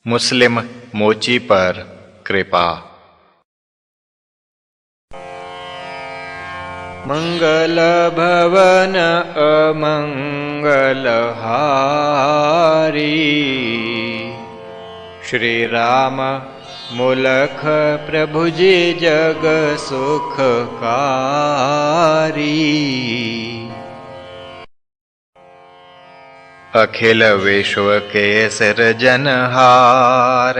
मुस्लिम मोची पर कृपा। मंगल भवन अमंगल हारी, श्री राम मूलख प्रभु जी जग सुखकारी। अखिल विश्व के सिरजनहार,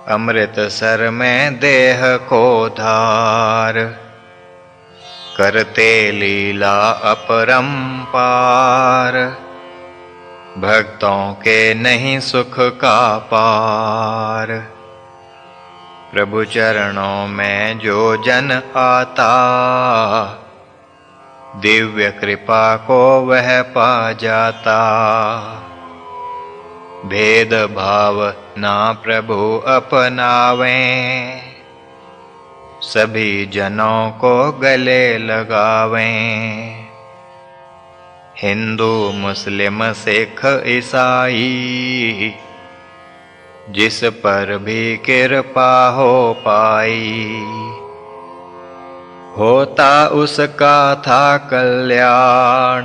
अमृत सर में देह को धार। करते लीला अपरंपार, भक्तों के नहीं सुख का पार। प्रभु चरणों में जो जन आता, दिव्य कृपा को वह पा जाता। भेद भाव ना प्रभु अपनावें, सभी जनों को गले लगावें। हिंदू मुस्लिम सिख ईसाई, जिस पर भी कृपा हो पाई। होता उसका था कल्याण,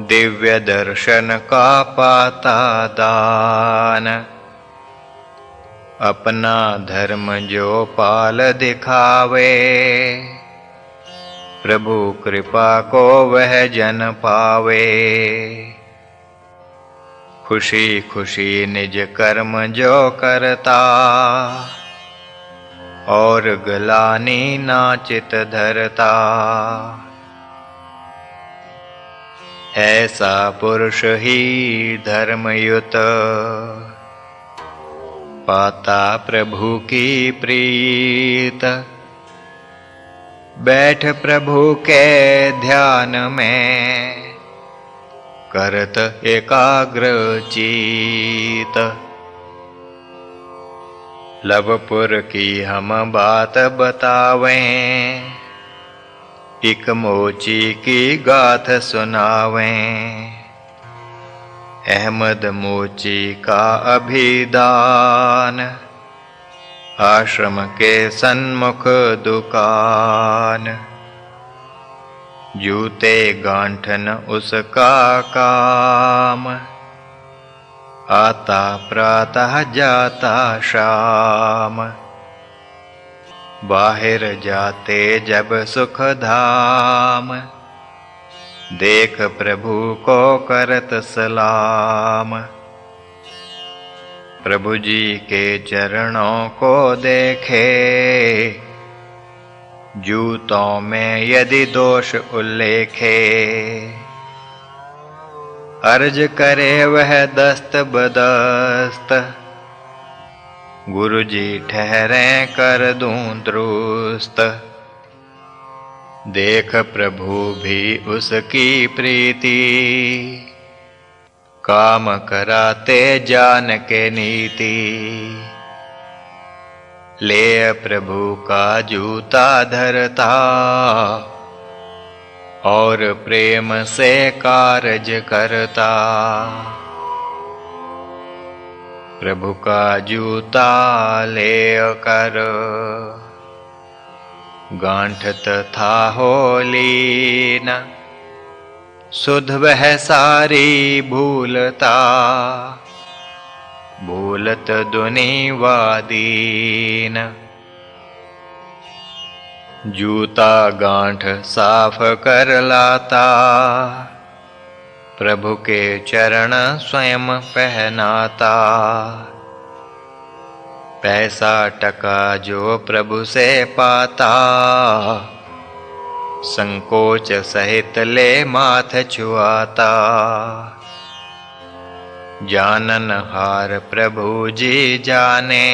दिव्य दर्शन का पाता दान। अपना धर्म जो पाल दिखावे, प्रभु कृपा को वह जन पावे। खुशी खुशी निज कर्म जो करता, और ग्लानि नाचित धरता। ऐसा पुरुष ही धर्मयुत, पाता प्रभु की प्रीत। बैठ प्रभु के ध्यान में, करत एकाग्र चीत। लवपुर की हम बात बतावें, एक मोची की गाथ सुनावें। अहमद मोची का अभिदान, आश्रम के सन्मुख दुकान। जूते गांठन उसका काम, आता प्रातः जाता शाम। बाहर जाते जब सुख धाम, देख प्रभु को करत सलाम। प्रभु जी के चरणों को देखे, जूतों में यदि दोष उल्लेखे। अर्ज करे वह दस्त बदस्त, गुरु जी ठहरे कर दूं दुरुस्त। देख प्रभु भी उसकी प्रीति, काम कराते जान के नीति। ले प्रभु का जूता धरता, और प्रेम से कारज करता। प्रभु का जूता ले कर, गांठ तथा होलीन। सुध वह सारी भूलता, भूलत दुनि वादीन। जूता गांठ साफ कर लाता, प्रभु के चरण स्वयं पहनाता। पैसा टका जो प्रभु से पाता, संकोच सहित ले माथ छुआता। जानन हार प्रभु जी जाने,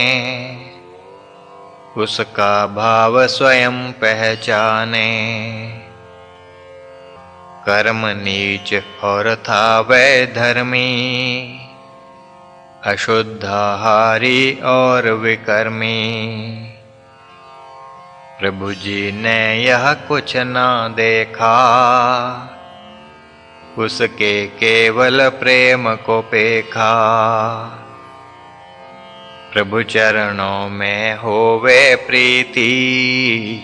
उसका भाव स्वयं पहचाने। कर्म नीच और था वह धर्मी, अशुद्धाहारी और विकर्मी। प्रभु जी ने यह कुछ न देखा, उसके केवल प्रेम को पेखा। प्रभु चरणों में होवे प्रीति,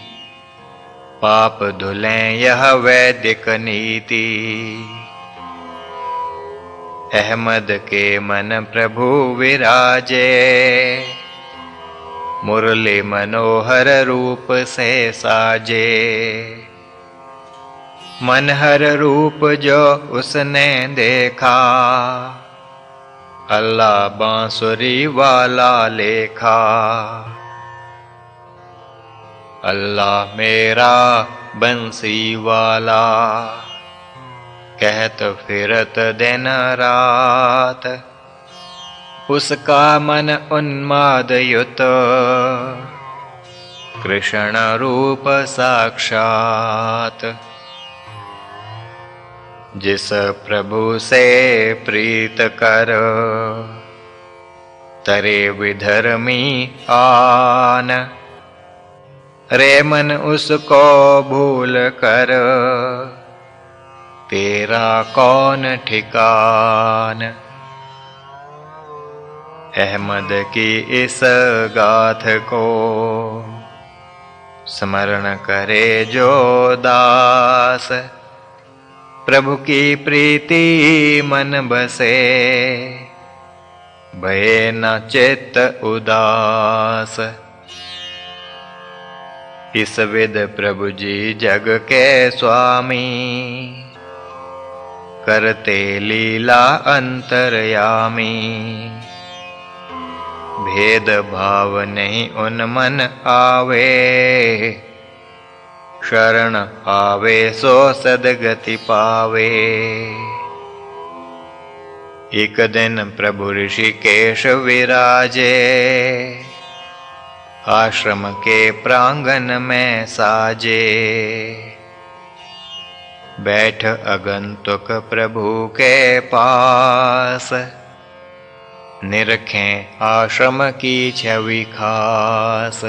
पाप धुलें यह वैदिक नीति। अहमद के मन प्रभु विराजे, मुरली मनोहर रूप से साजे। मनहर रूप जो उसने देखा, अल्लाह बांसुरी वाला लेखा। अल्लाह मेरा बंसी वाला, कहत फिरत दिन रात। उसका मन उन्माद युत, कृष्ण रूप साक्षात। जिस प्रभु से प्रीत कर, तरे विधर्मी आन। रे मन उसको भूल कर, तेरा कौन ठिकान। अहमद की इस गाथ को स्मरण करे जो दास। प्रभु की प्रीति मन बसे, भये न चित्त उदास। इस विद प्रभु जी जग के स्वामी, करते लीला अंतर्यामी। भेद भाव नहीं उन मन आवे, शरण आवे सो सदगति पावे। एक दिन प्रभु ऋषिकेश विराजे, आश्रम के प्रांगण में साजे। बैठ आगंतुक प्रभु के पास, निरखें आश्रम की छवि खास।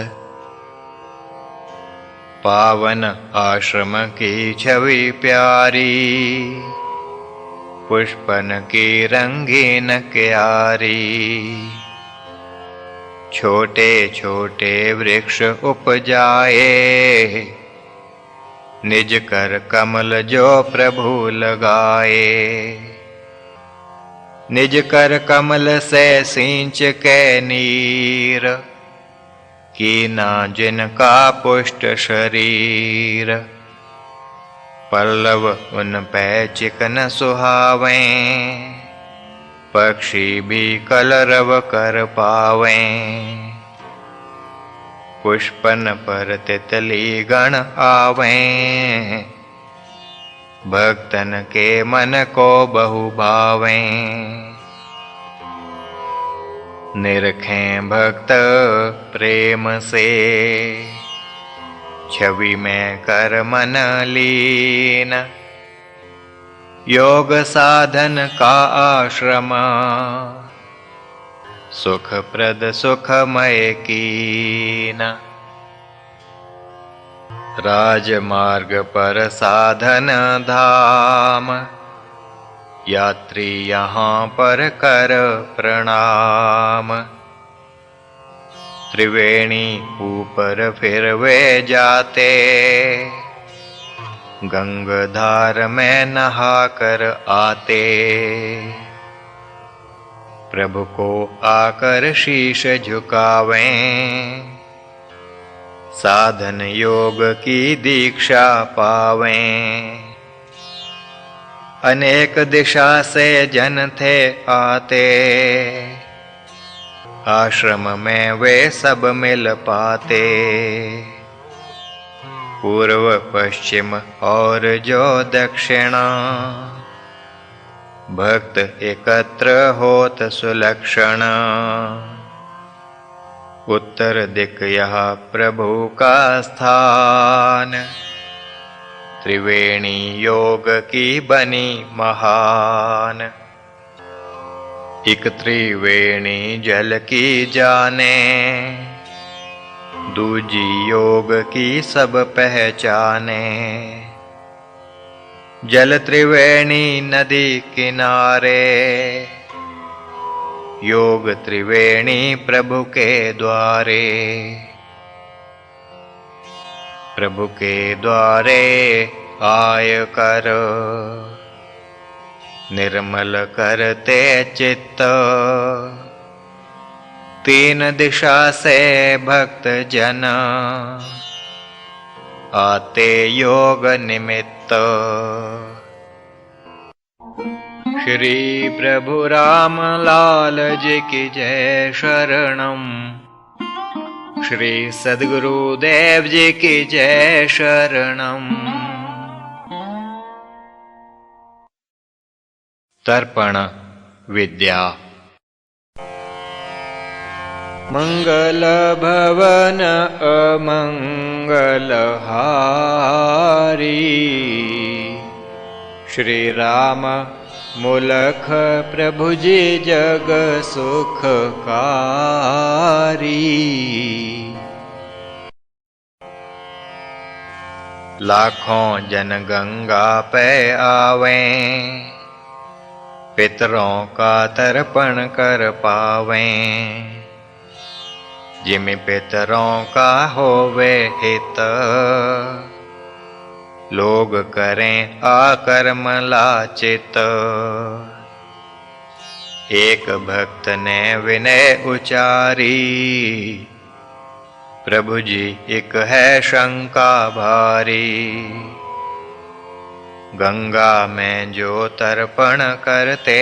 पावन आश्रम की छवि प्यारी, पुष्पन की रंगीन क्यारी। छोटे छोटे वृक्ष उपजाए, निज कर कमल जो प्रभु लगाए। निज कर कमल से सींच के नीर, कीना जिनका पुष्ट शरीर। पल्लव उन पै चिकन सुहावें, पक्षी भी कलरव कर पावें। पुष्पन पर तितली गण आवें, भक्तन के मन को बहु भावें। निरखें भक्त प्रेम से, छवि में कर मन लीन। योग साधन का आश्रम, सुखप्रद सुखमय कीन। राजमार्ग पर साधन धाम, यात्री यहाँ पर कर प्रणाम। त्रिवेणी ऊपर फिर वे जाते, गंगाधार में नहा कर आते। प्रभु को आकर शीश झुकावें, साधन योग की दीक्षा पावें। अनेक दिशा से जन थे आते, आश्रम में वे सब मिल पाते। पूर्व पश्चिम और जो दक्षिणा, भक्त एकत्र होत सुलक्षण। उत्तर दिक यह प्रभु का स्थान, त्रिवेणी योग की बनी महान। एक त्रिवेणी जल की जाने, दूजी योग की सब पहचाने। जल त्रिवेणी नदी किनारे, योग त्रिवेणी प्रभु के द्वारे। प्रभु के द्वारे आय कर, निर्मल करते चित्त। तीन दिशा से भक्त जन, आते योग निमित्त। श्री प्रभु राम लाल जी की जय शरणम। श्री सद्गुरुदेव जी की जय शरणम। तर्पण विद्या। मंगल भवन अमंगल हारी, श्री राम मूलख प्रभु जी जग सुखकारी। लाखों जन गंगा पे आवें, पितरों का तर्पण कर पावें। जिमि पितरों का होवे हित, लोग करें आकर्म लाचित। एक भक्त ने विनय उचारी, प्रभु जी एक है शंका भारी। गंगा में जो तर्पण करते,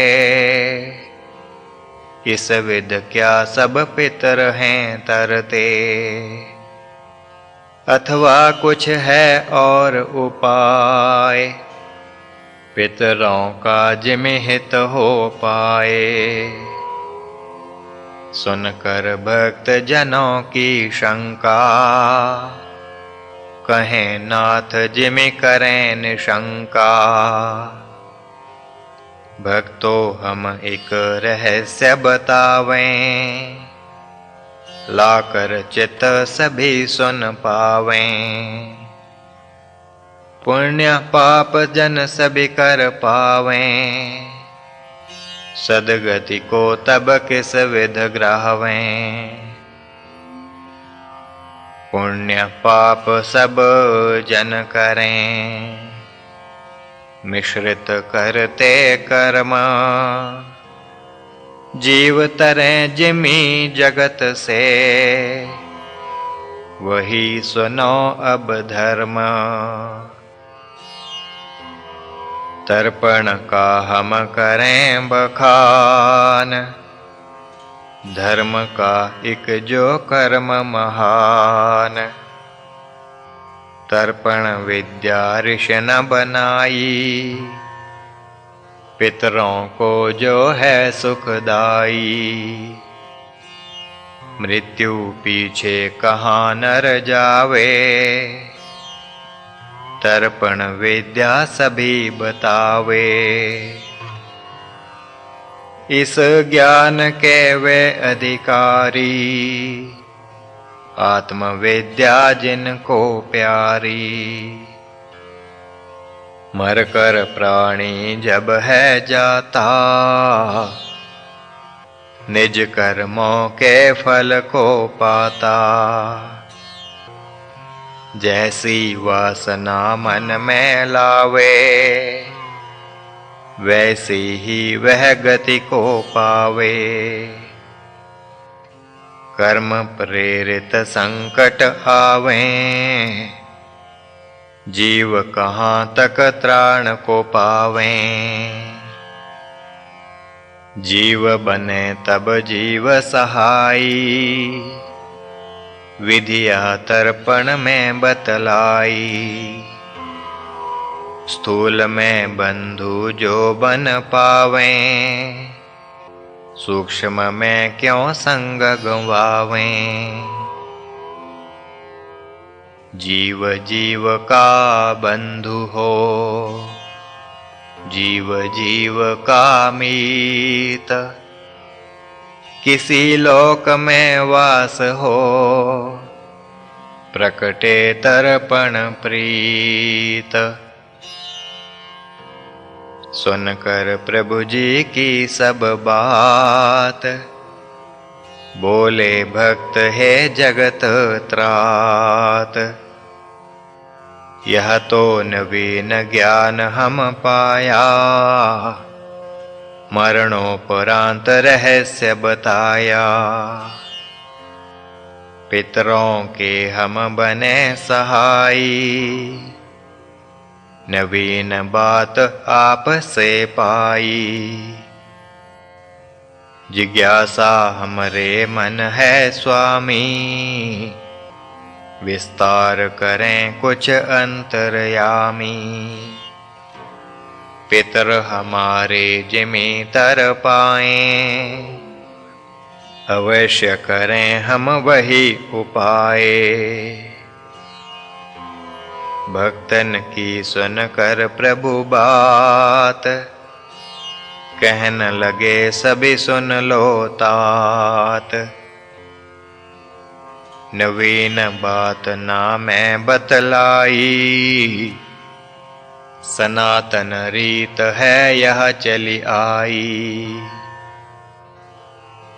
इस विध क्या सब पितर हैं तरते। अथवा कुछ है और उपाय, पितरों का जिमि हित हो पाए। सुनकर भक्त जनों की शंका, कहें नाथ जिमि करें निशंका। भक्तो हम एक रहस्य बतावें, लाकर चित सभी सुन पावें। पुण्य पाप जन सभी कर पावें, सदगति को तब किस विध ग्राहवें। पुण्य पाप सब जन करें, मिश्रित करते कर्म। जीव तरें जिमि जगत से, वही सुनो अब धर्म। तर्पण का हम करें बखान, धर्म का एक जो कर्म महान। तर्पण विद्या ऋषि न बनाई, पितरों को जो है सुखदाई। मृत्यु पीछे कहाँ नर जावे, तर्पण विद्या सभी बतावे। इस ज्ञान के वे अधिकारी, आत्मविद्या जिनको प्यारी। मरकर प्राणी जब है जाता, निज कर्मों के फल को पाता। जैसी वासना मन में लावे, वैसी ही वह गति को पावे। कर्म प्रेरित संकट आवें, जीव कहाँ तक त्राण को पावें। जीव बने तब जीव सहाई, विधिया तर्पण में बतलाई। स्थूल में बंधु जो बन पावें, सूक्ष्म में क्यों संग गंवावें। जीव जीव का बंधु हो, जीव जीव का मीत। किसी लोक में वास हो, प्रकटे तर्पण प्रीत। सुनकर प्रभु जी की सब बात, बोले भक्त है जगत त्रात। यह तो नवीन ज्ञान हम पाया, मरणोपरांत रहस्य बताया। पितरों के हम बने सहाई, नवीन बात आप से पाई। जिज्ञासा हमरे मन है स्वामी, विस्तार करें कुछ अंतर्यामी। पितर हमारे जिमि तर पाएं, अवश्य करें हम वही उपाय। भक्तन की सुनकर प्रभु बात, कहन लगे सभी सुन लो तात। नवीन बात ना मैं बतलाई, सनातन रीत है यह चली आई।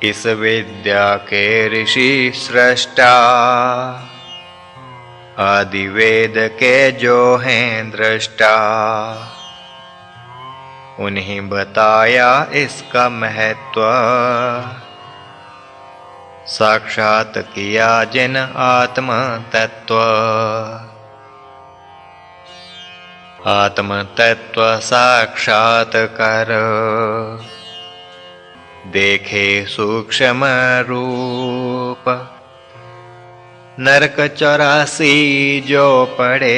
इस विद्या के ऋषि सृष्टा, आदि वेद के जो हैं दृष्टा। उन्हीं बताया इसका महत्व, साक्षात किया जिन आत्म तत्व। आत्म तत्व साक्षात कर, देखे सूक्ष्म रूप। नरक 84 जो पड़े,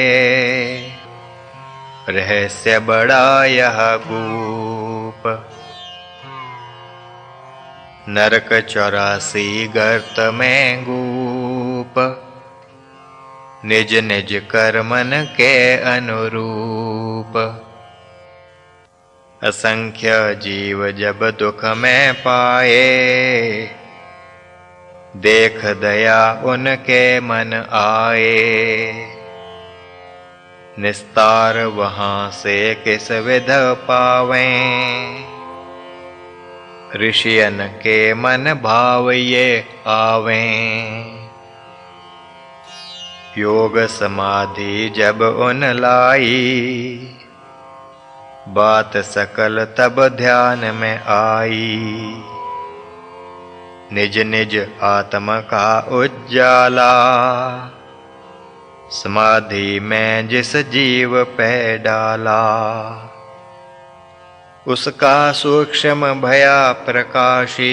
रहस्य बड़ा यह गूप। नरक 84 गर्त में गूप, निज निज कर्मन के अनुरूप। असंख्य जीव जब दुख में पाए, देख दया उनके मन आए। निस्तार वहाँ से किस विध पावें, ऋषियन के मन भाव ये आवें। योग समाधि जब उन लाई, बात सकल तब ध्यान में आई। निज निज आत्मा का उज्जाला, समाधि में जिस जीव पे डाला। उसका सूक्ष्म भया प्रकाशी,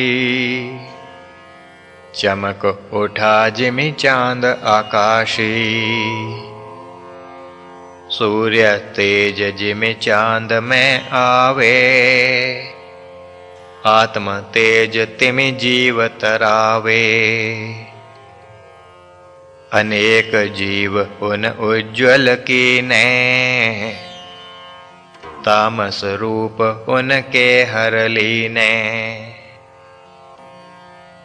चमक उठा जिमि चांद आकाशी। सूर्य तेज जिमि चांद में आवे, आत्म तेज तिमि जीव तरावे। अनेक जीव उन उज्ज्वल कीने, तामस रूप उनके हर लीने।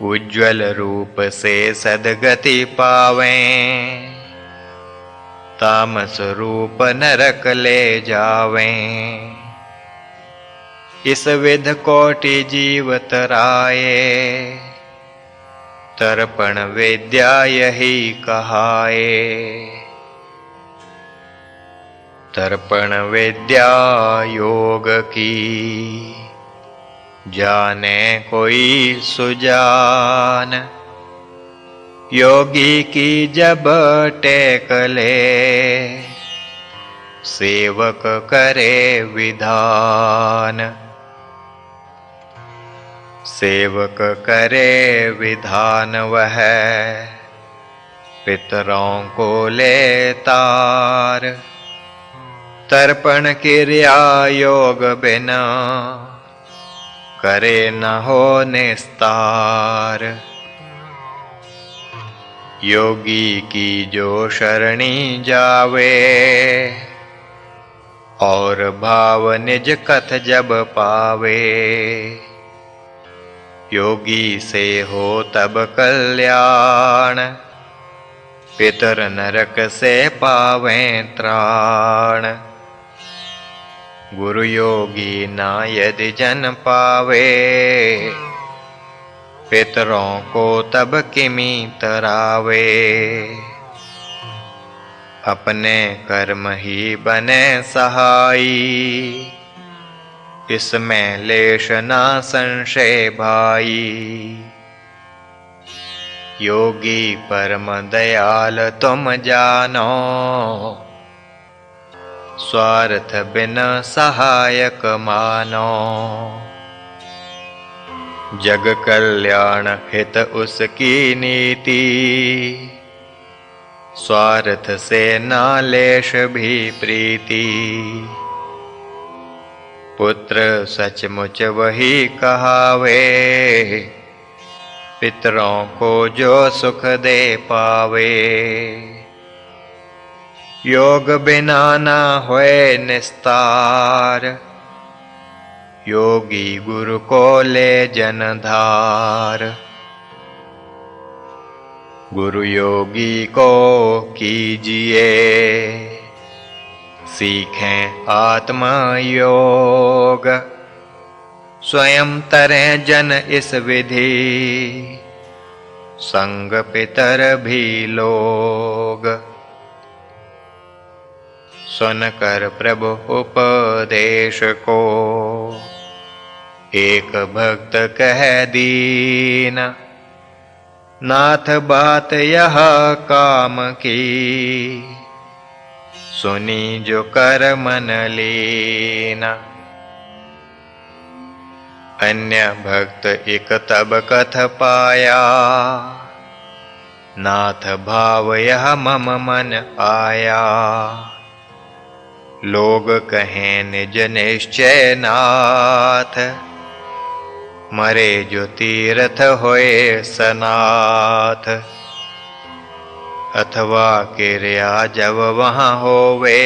उज्ज्वल रूप से सद्गति पावें, तामस रूप नरक ले जावें। इस विध कोटि जीव तराए, तर्पण विद्या यही कहाए। तर्पण विद्या योग की, जाने कोई सुजान। योगी की जब टेक ले, सेवक करे विधान। सेवक करे विधान वह, पितरों को ले तार। तर्पण क्रिया योग बिना, करे न हो निस्तार। योगी की जो शरणी जावे, और भाव निज कथ जब पावे। योगी से हो तब कल्याण, पितर नरक से पावें त्राण। गुरु योगी ना यदि जन पावे, पितरों को तब किमी तरावे। अपने कर्म ही बने सहाई, इसमें लेश ना संशय भाई। योगी परम दयाल तुम जानो, स्वार्थ बिन सहायक मानो। जग कल्याण हित उसकी नीति, स्वार्थ से ना लेश भी प्रीति। पुत्र सचमुच वही कहावे, पितरों को जो सुख दे पावे। योग बिना ना होए निस्तार, योगी गुरु को ले जनधार। गुरु योगी को कीजिए, सीखें आत्मा योग। स्वयं तरें जन इस विधि, संग पितर भी लोग। सुनकर प्रभु उपदेश को, एक भक्त कह दीन। नाथ बात यह काम की, सुनी जो कर मन लीना। अन्य भक्त एक तब कथ पाया, नाथ भाव यह मम मन आया। लोग कहें निज निश्चय नाथ, मरे जो तीर्थ होए सनाथ। अथवा किरिया जब वहाँ होवे,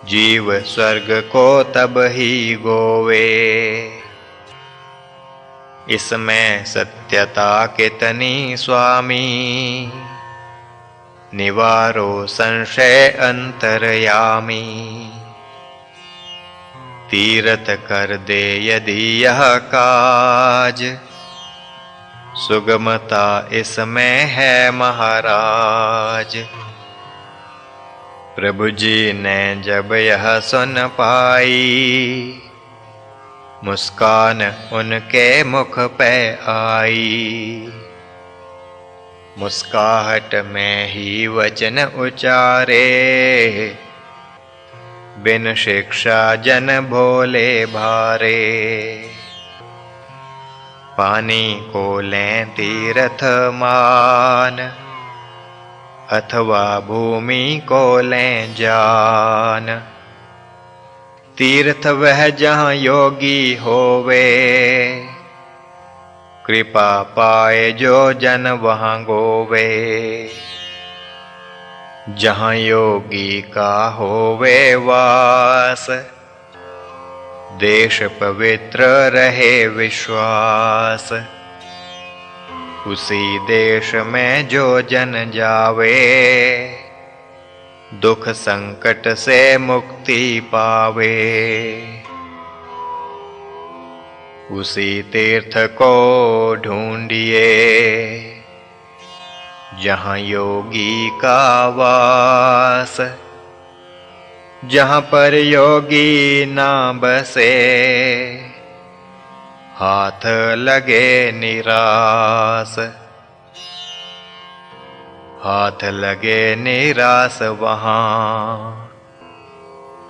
जीव स्वर्ग को तब ही गोवे। इसमें सत्यता कितनी स्वामी, निवारो संशय अंतर्यामी। तीर्थ कर दे यदि यह काज, सुगमता इसमें है महाराज। प्रभु जी ने जब यह सुन पाई, मुस्कान उनके मुख पे आई। मुस्काहट में ही वचन उचारे, बिन शिक्षा जन भोले भारे। पानी को लें तीर्थ मान, अथवा भूमि को लें जान। तीर्थ वह जहाँ योगी होवे, कृपा पाए जो जन वहाँ गोवे। जहाँ योगी का होवे वास, देश पवित्र रहे विश्वास। उसी देश में जो जन जावे, दुख संकट से मुक्ति पावे। उसी तीर्थ को ढूंढिए, जहाँ योगी का वास। जहाँ पर योगी ना बसे, हाथ लगे निरास। हाथ लगे निरास वहाँ,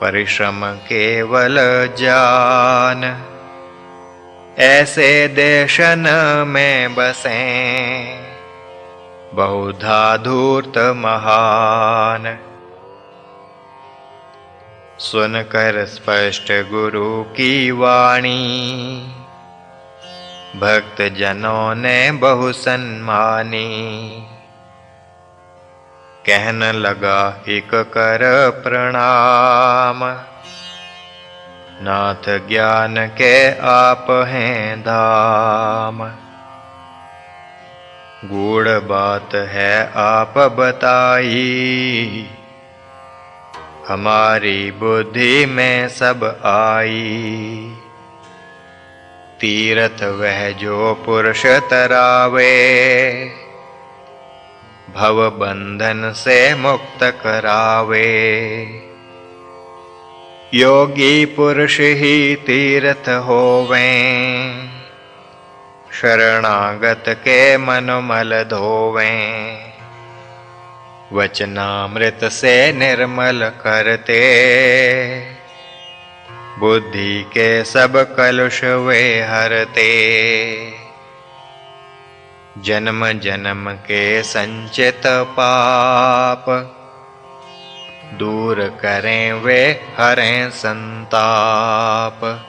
परिश्रम केवल जान। ऐसे देशन में बसें, बहुधा धूर्त महान। सुनकर स्पष्ट गुरु की वाणी, भक्त जनों ने बहु सम्मानी। कहन लगा एक कर प्रणाम, नाथ ज्ञान के आप हैं धाम। गूढ़ बात है आप बताई, हमारी बुद्धि में सब आई। तीरथ वह जो पुरुष तरावे, भव बंधन से मुक्त करावे। योगी पुरुष ही तीर्थ होवें, शरणागत के मनोमल धोवें। वचनामृत से निर्मल करते, बुद्धि के सब कलुष वे हरते। जन्म जन्म के संचित पाप, दूर करें वे हरें संताप।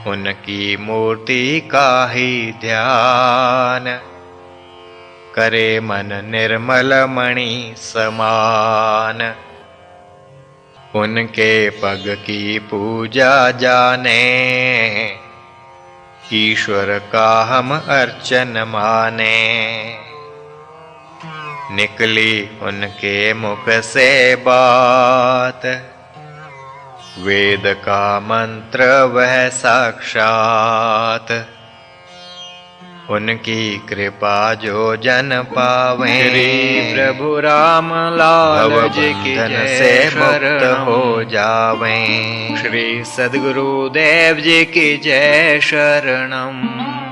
उनकी मूर्ति का ही ध्यान, करे मन निर्मल मणि समान। उनके पग की पूजा जाने, ईश्वर का हम अर्चन माने। निकली उनके मुख से बात, वेद का मंत्र वह साक्षात। उनकी कृपा जो जन पावे, श्री प्रभु राम लाल जी की भवबंधन जय से मुक्त शरणम। हो जावें। श्री सद्गुरुदेव जी की जय शरणम।